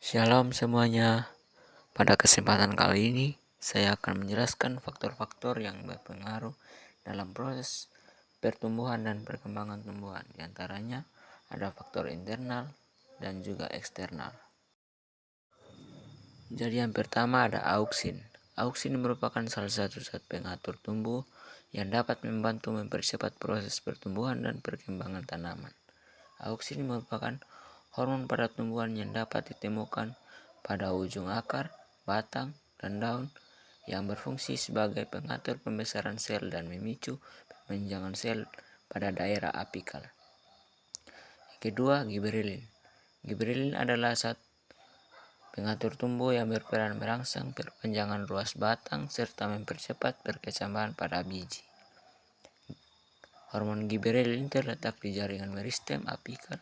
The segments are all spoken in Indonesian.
Shalom semuanya. Pada kesempatan kali ini, saya akan menjelaskan faktor-faktor yang berpengaruh dalam proses pertumbuhan dan perkembangan tumbuhan. Di antaranya ada faktor internal dan juga eksternal. Jadi yang pertama ada auksin. Auksin merupakan salah satu zat pengatur tumbuh yang dapat membantu mempercepat proses pertumbuhan dan perkembangan tanaman. Auksin merupakan hormon pada tumbuhan yang dapat ditemukan pada ujung akar, batang, dan daun yang berfungsi sebagai pengatur pembesaran sel dan memicu pemanjangan sel pada daerah apikal. Kedua, giberelin. Giberelin adalah zat pengatur tumbuh yang berperan merangsang perpanjangan ruas batang serta mempercepat perkecambahan pada biji. Hormon giberelin terletak di jaringan meristem apikal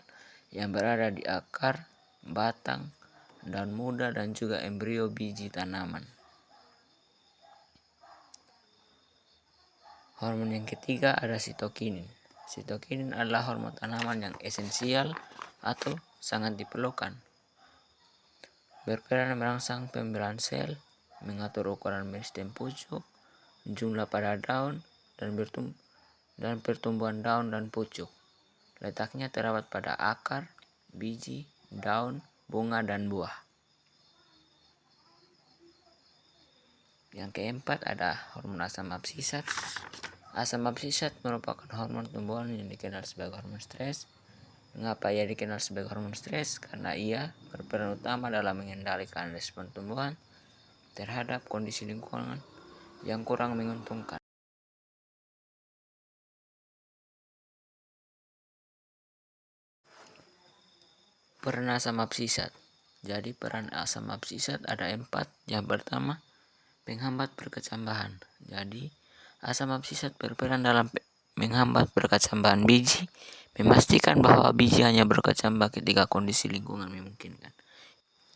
yang berada di akar, batang, daun muda, dan juga embrio biji tanaman. Hormon yang ketiga ada sitokinin. Sitokinin adalah hormon tanaman yang esensial atau sangat diperlukan. Berperan merangsang pembelahan sel, mengatur ukuran meristem pucuk, jumlah pada daun, dan pertumbuhan daun dan pucuk. Letaknya terdapat pada akar, biji, daun, bunga, dan buah. Yang keempat ada hormon asam absisat. Asam absisat merupakan hormon tumbuhan yang dikenal sebagai hormon stres. Mengapa ia dikenal sebagai hormon stres? Karena ia berperan utama dalam mengendalikan respon tumbuhan terhadap kondisi lingkungan yang kurang menguntungkan. Peran asam absisat. Jadi peran asam absisat ada 4. Yang pertama, menghambat perkecambahan. Jadi asam absisat berperan dalam menghambat perkecambahan biji, memastikan bahwa biji hanya berkecambah ketika kondisi lingkungan memungkinkan.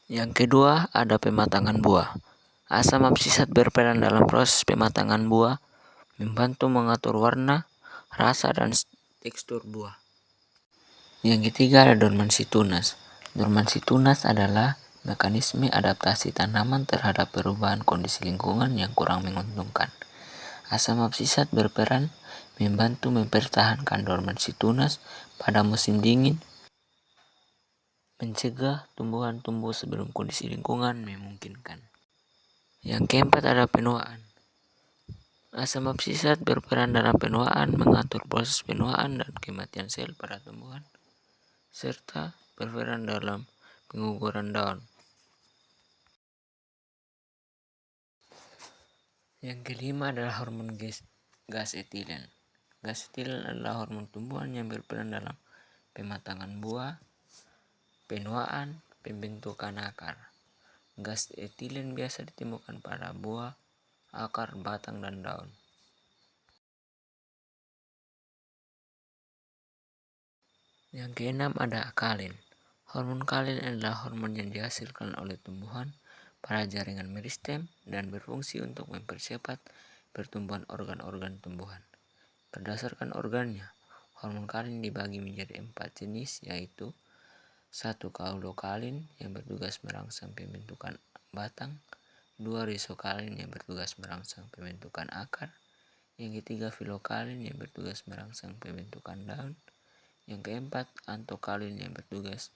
Yang kedua, ada pematangan buah. Asam absisat berperan dalam proses pematangan buah, membantu mengatur warna, rasa, dan tekstur buah. Yang ketiga ada dormansi tunas. Dormansi tunas adalah mekanisme adaptasi tanaman terhadap perubahan kondisi lingkungan yang kurang menguntungkan. Asam absisat berperan membantu mempertahankan dormansi tunas pada musim dingin, mencegah tumbuhan tumbuh sebelum kondisi lingkungan memungkinkan. Yang keempat ada penuaan. Asam absisat berperan dalam penuaan, mengatur proses penuaan dan kematian sel pada tumbuhan, serta berperan dalam pengukuran daun. Yang kelima adalah hormon gas etilen. Gas etilen adalah hormon tumbuhan yang berperan dalam pematangan buah, penuaan, pembentukan akar. Gas etilen biasa ditemukan pada buah, akar, batang, dan daun. Yang keenam ada kalin. Hormon kalin adalah hormon yang dihasilkan oleh tumbuhan pada jaringan meristem dan berfungsi untuk mempercepat pertumbuhan organ-organ tumbuhan. Berdasarkan organnya, hormon kalin dibagi menjadi 4 jenis, yaitu 1. Kaulokalin yang bertugas merangsang pembentukan batang, 2. Rizokalin yang bertugas merangsang pembentukan akar, yang ketiga filokalin yang bertugas merangsang pembentukan daun, yang keempat antokalin yang bertugas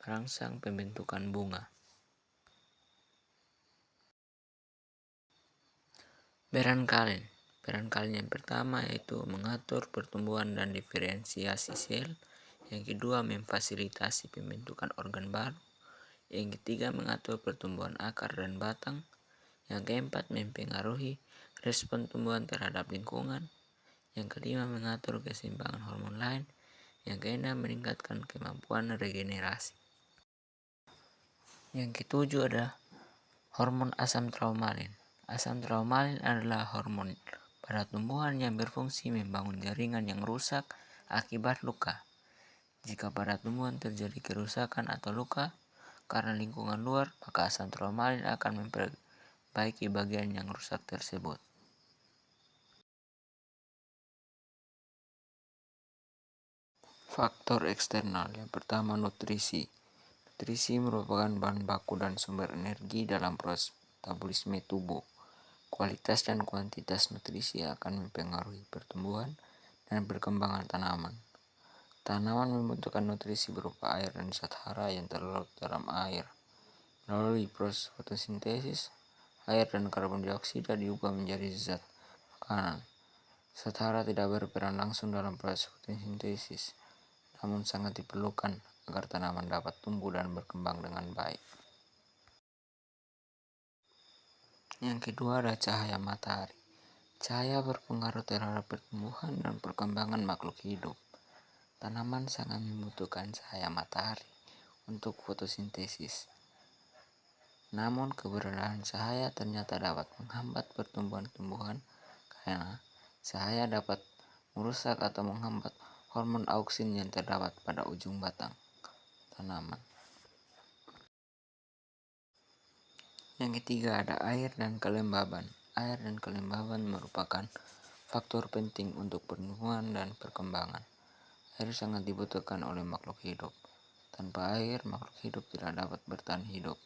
merangsang pembentukan bunga. Peran kalin. Peran kalin yang pertama yaitu mengatur pertumbuhan dan diferensiasi sel. Yang kedua memfasilitasi pembentukan organ baru. Yang ketiga mengatur pertumbuhan akar dan batang. Yang keempat mempengaruhi respon tumbuhan terhadap lingkungan. Yang kelima mengatur keseimbangan hormon lain. Yang keenam meningkatkan kemampuan regenerasi. Yang ketujuh ada hormon asam traumalin. Asam traumalin adalah hormon pada tumbuhan yang berfungsi membangun jaringan yang rusak akibat luka. Jika pada tumbuhan terjadi kerusakan atau luka karena lingkungan luar, maka asam traumalin akan memperbaiki bagian yang rusak tersebut. Faktor eksternal yang pertama nutrisi. Nutrisi merupakan bahan baku dan sumber energi dalam proses metabolisme tubuh. Kualitas dan kuantitas nutrisi akan mempengaruhi pertumbuhan dan perkembangan tanaman. Tanaman membutuhkan nutrisi berupa air dan zat hara yang terlarut dalam air. Melalui proses fotosintesis, air dan karbon dioksida diubah menjadi zat makanan. Zat hara tidak berperan langsung dalam proses fotosintesis, namun sangat diperlukan agar tanaman dapat tumbuh dan berkembang dengan baik. Yang kedua ada cahaya matahari. Cahaya berpengaruh terhadap pertumbuhan dan perkembangan makhluk hidup. Tanaman sangat membutuhkan cahaya matahari untuk fotosintesis. Namun keberadaan cahaya ternyata dapat menghambat pertumbuhan tumbuhan karena cahaya dapat merusak atau menghambat hormon auksin yang terdapat pada ujung batang tanaman. Yang ketiga ada air dan kelembaban. Air dan kelembaban merupakan faktor penting untuk pertumbuhan dan perkembangan. Air sangat dibutuhkan oleh makhluk hidup. Tanpa air, makhluk hidup tidak dapat bertahan hidup.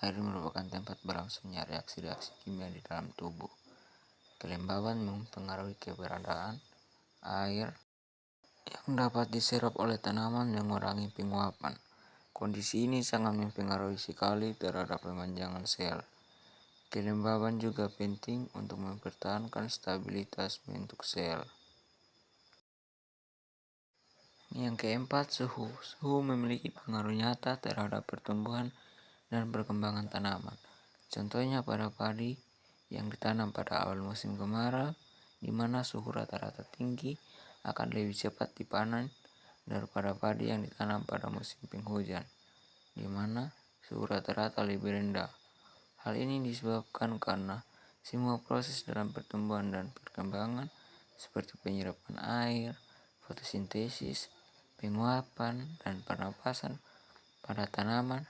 Air merupakan tempat berlangsungnya reaksi-reaksi kimia di dalam tubuh. Kelembaban mempengaruhi keberadaan air yang dapat diserap oleh tanaman yang mengurangi penguapan. Kondisi ini sangat mempengaruhi sekali terhadap pemanjangan sel. Kelembaban juga penting untuk mempertahankan stabilitas bentuk sel. Yang keempat, suhu. Suhu memiliki pengaruh nyata terhadap pertumbuhan dan perkembangan tanaman. Contohnya pada padi yang ditanam pada awal musim kemarau, di mana suhu rata-rata tinggi akan lebih cepat dipanen daripada padi yang ditanam pada musim penghujan, di mana suhu rata-rata lebih rendah. Hal ini disebabkan karena semua proses dalam pertumbuhan dan perkembangan seperti penyerapan air, fotosintesis, penguapan, dan pernapasan pada tanaman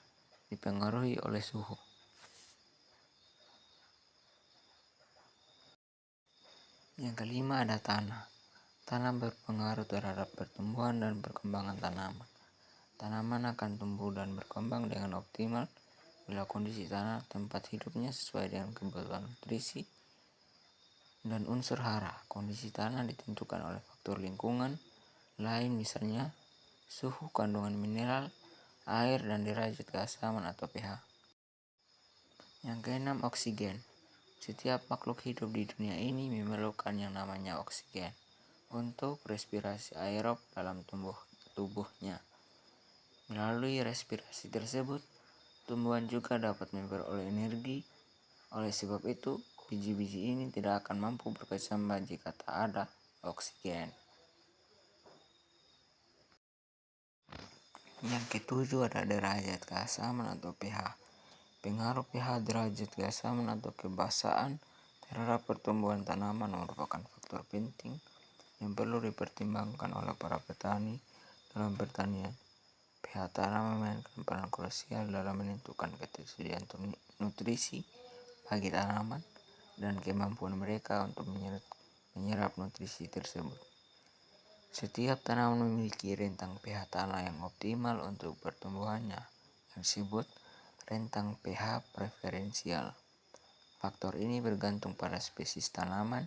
dipengaruhi oleh suhu. Yang kelima ada tanah. Tanah berpengaruh terhadap pertumbuhan dan perkembangan tanaman. Tanaman akan tumbuh dan berkembang dengan optimal bila kondisi tanah tempat hidupnya sesuai dengan kebutuhan nutrisi dan unsur hara. Kondisi tanah ditentukan oleh faktor lingkungan lain, misalnya suhu, kandungan mineral, air, dan derajat keasaman atau pH. Yang keenam, oksigen. Setiap makhluk hidup di dunia ini memerlukan yang namanya oksigen untuk respirasi aerob dalam tubuhnya. Melalui respirasi tersebut, tumbuhan juga dapat memperoleh energi. Oleh sebab itu, biji-biji ini tidak akan mampu berkecambah jika tak ada oksigen. Yang ketujuh ada derajat keasaman atau pH. Pengaruh pH derajat keasaman atau kebasahan terhadap pertumbuhan tanaman merupakan faktor penting yang perlu dipertimbangkan oleh para petani dalam pertanian. pH tanah memainkan peran krusial dalam menentukan ketersediaan nutrisi bagi tanaman dan kemampuan mereka untuk menyerap nutrisi tersebut. Setiap tanaman memiliki rentang pH tanah yang optimal untuk pertumbuhannya, yang disebut rentang pH preferensial. Faktor ini bergantung pada spesies tanaman,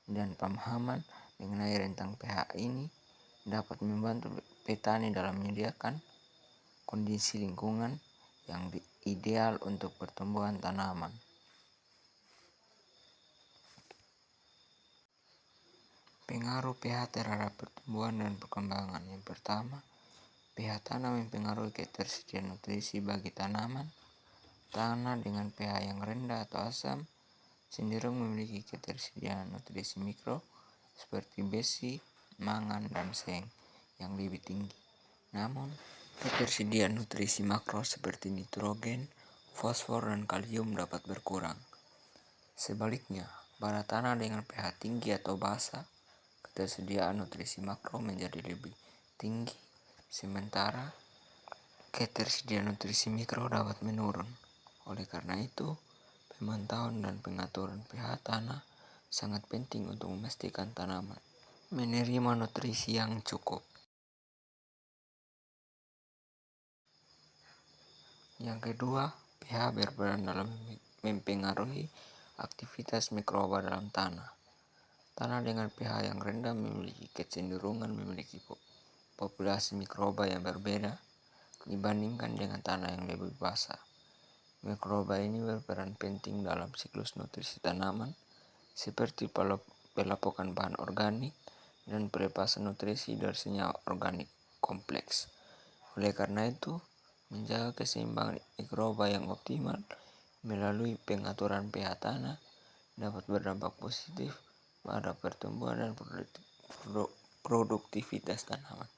dan pemahaman mengenai rentang pH ini dapat membantu petani dalam menyediakan kondisi lingkungan yang ideal untuk pertumbuhan tanaman. Pengaruh pH terhadap pertumbuhan dan perkembangan. Yang pertama, pH tanah mempengaruhi ketersediaan nutrisi bagi tanaman. Tanah dengan pH yang rendah atau asam cenderung memiliki ketersediaan nutrisi mikro seperti besi, mangan, dan seng yang lebih tinggi. Namun, ketersediaan nutrisi makro seperti nitrogen, fosfor, dan kalium dapat berkurang. Sebaliknya, pada tanah dengan pH tinggi atau basa, ketersediaan nutrisi makro menjadi lebih tinggi, sementara ketersediaan nutrisi mikro dapat menurun. Oleh karena itu, pemantauan dan pengaturan pH tanah sangat penting untuk memastikan tanaman menerima nutrisi yang cukup. Yang kedua, pH berperan dalam mempengaruhi aktivitas mikroba dalam tanah. Tanah dengan pH yang rendah memiliki kecenderungan memiliki populasi mikroba yang berbeda dibandingkan dengan tanah yang lebih basah. Mikroba ini berperan penting dalam siklus nutrisi tanaman, seperti pelapokan bahan organik dan pelepasan nutrisi dari senyawa organik kompleks. Oleh karena itu, menjaga keseimbangan mikroba yang optimal melalui pengaturan pH tanah dapat berdampak positif pada pertumbuhan dan produktivitas tanaman.